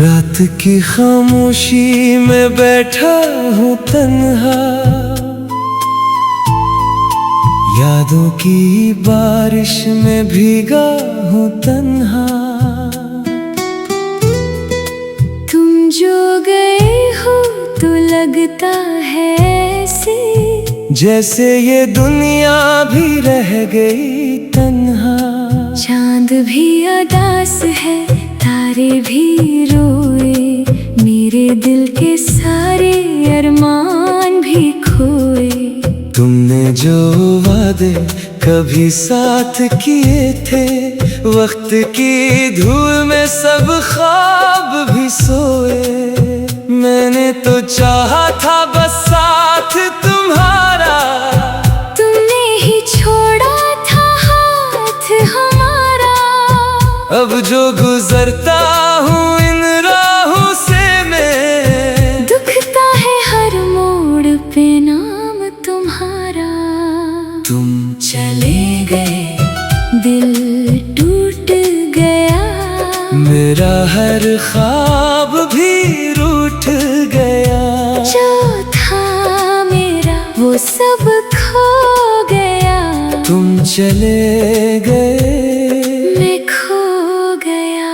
रात की खामोशी में बैठा हूँ तन्हा, यादों की बारिश में भीगा हूँ तन्हा। तुम जो गए हो तो लगता है ऐसे जैसे ये दुनिया भी रह गई तन्हा। चांद भी उदास है, तारे भी रोए, मेरे दिल के सारे अरमान भी खोए। तुमने जो वादे कभी साथ किए थे, वक्त की धूल में सब ख्वाब भी सोए। मैंने तो चाहा था बस साथ तुम्हारा, तुमने ही छोड़ा था हाथ हमारा। अब जो गुजरता हूँ इन राहों से मैं, दुखता है हर मोड़ पे नाम तुम्हारा। तुम चले गए, दिल टूट गया, मेरा हर ख्वाब भी रूठ गया। जो था मेरा वो सब खो गया। तुम चले गए, मैं खो गया।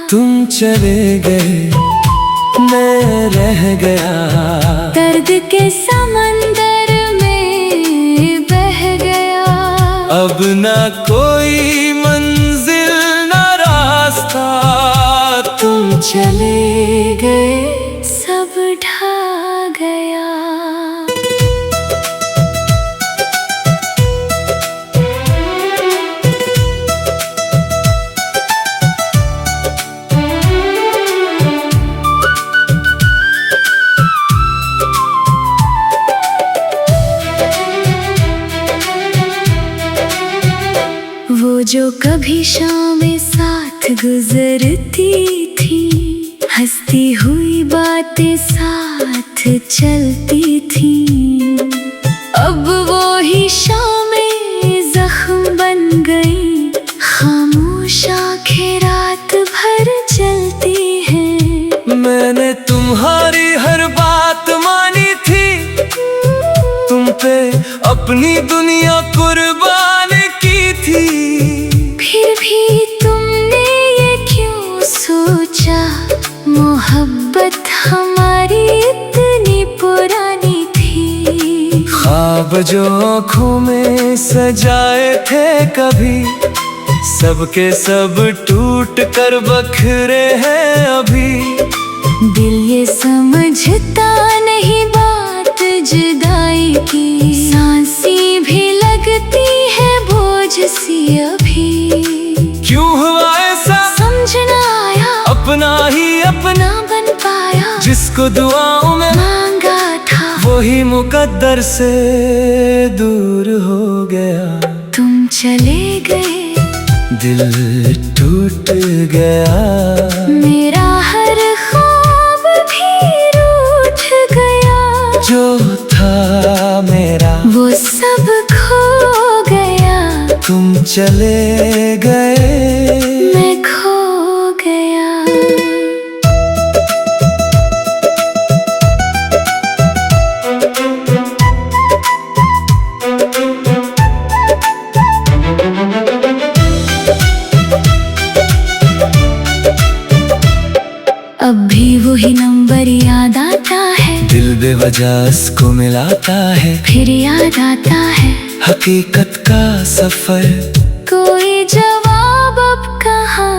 तुम चले गए, मैं रह गया। दर्द के समंदर में बह गया। अब ना कोई मंजिल ना रास्ता, तुम चले गए, सब ढा गया। वो जो कभी शामें साथ गुजरती थी, हंसती हुई बातें साथ चलती थी। अब वो ही शामें जख्म बन गई, खामोश आंखें रात भर चलती हैं। मैंने तुम्हारी हर बात मानी थी, तुम पे अपनी दुनिया कुर्बान की थी। फिर भी तुमने ये क्यों सोचा, मोहब्बत हमारी इतनी पुरानी थी। ख्वाब जो आँखों में सजाए थे कभी, सबके सब टूट कर बखरे हैं अभी। दिल ये समझता नहीं बात जुदाई की, सांसी भी लगती है बोझ सी अभी। क्यों हुआ ऐसा समझ ना आया, अपना ही अपना ना बन पाया। जिसको दुआओं में मांगा था वही मुकद्दर से दूर हो गया। तुम चले गए, दिल टूट गया। मेरा हर ख्वाब भी रूठ गया। जो था मेरा वो सब खो गया। तुम चले गए, मैं खो गया। अब भी वही नंबर याद आता है, दिल बेवजह इसको मिलाता है। फिर याद आता है हकीकत का सफर, कोई जवाब अब कहाँ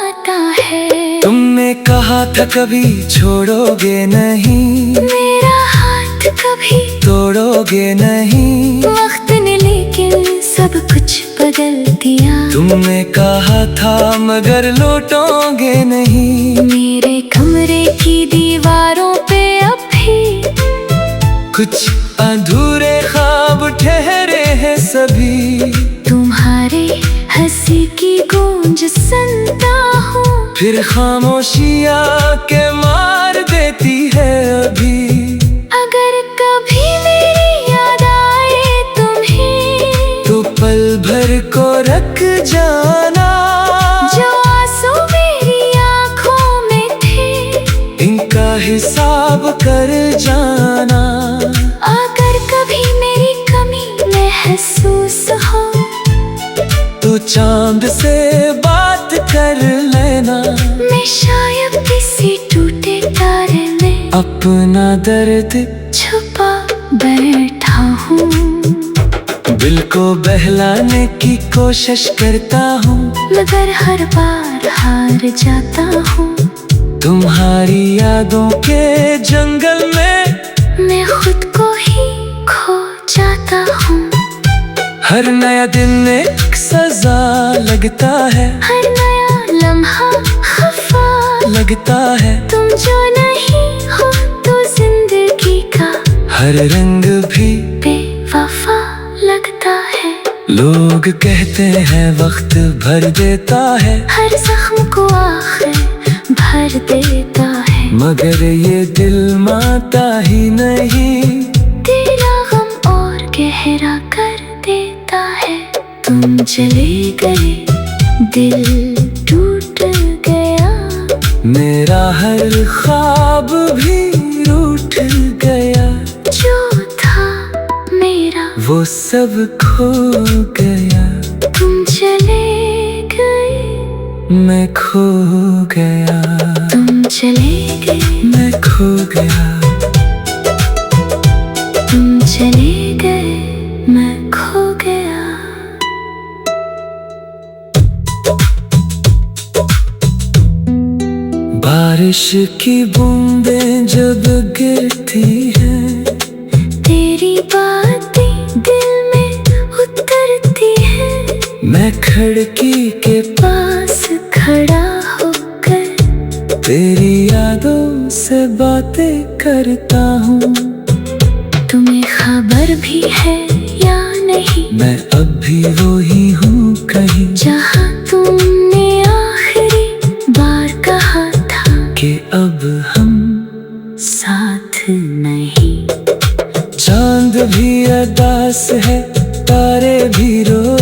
आता है। तुमने कहा था कभी छोड़ोगे नहीं, मेरा हाथ कभी तोड़ोगे नहीं। वक्त ने लेकिन सब कुछ बदल दिया। तुमने कहा था मगर लौटोगे नहीं। मेरे कमरे की दीवारों पे अब भी कुछ अधूरे ख्वाब ठहरे हैं सभी। तुम्हारे हंसी की गूंज सुनता हूँ, फिर खामोशियाँ के मार देती है अभी। अगर कभी मेरी याद आए तुम्हें, तो पल भर को रख जाना। जो आंसू मेरी आँखों में थे, अपना दर्द छुपा बैठा हूँ। दिल को बहलाने की कोशिश करता हूँ, मगर हर बार हार जाता हूँ। तुम्हारी यादों के जंगल में मैं खुद को ही खो जाता हूँ। हर नया दिन एक सजा लगता है, हर नया लम्हा खफा लगता है। तुम जो नहीं हो तो जिंदगी का हर रंग भी बेवफा लगता है। लोग कहते हैं वक्त भर देता है, हर जख्म को आखिर भर देता है। मगर ये दिल मानता ही नहीं, तेरा गम और गहरा कर देता है। तुम चले गए, दिल टूट गया। मेरा हर ख्वाब भी रूठ गया। जो था मेरा वो सब खो गया। तुम चले गए, मैं खो गया। तुम चले गए, मैं खो गया। तुम चले गए, मैं खो गया। बारिश की बूंदें जब गिरती हैं, तेरी बातें दिल में उतरती हैं। मैं खिड़की के पास खड़ा होकर तेरी यादों से बातें करता हूँ। तुम्हें खबर भी है या नहीं, मैं अब भी वो ही हूँ कहीं, जहाँ तुमने आखिरी बार कहा था कि अब हम साथ नहीं। चांद भी अदास है, तारे भी रो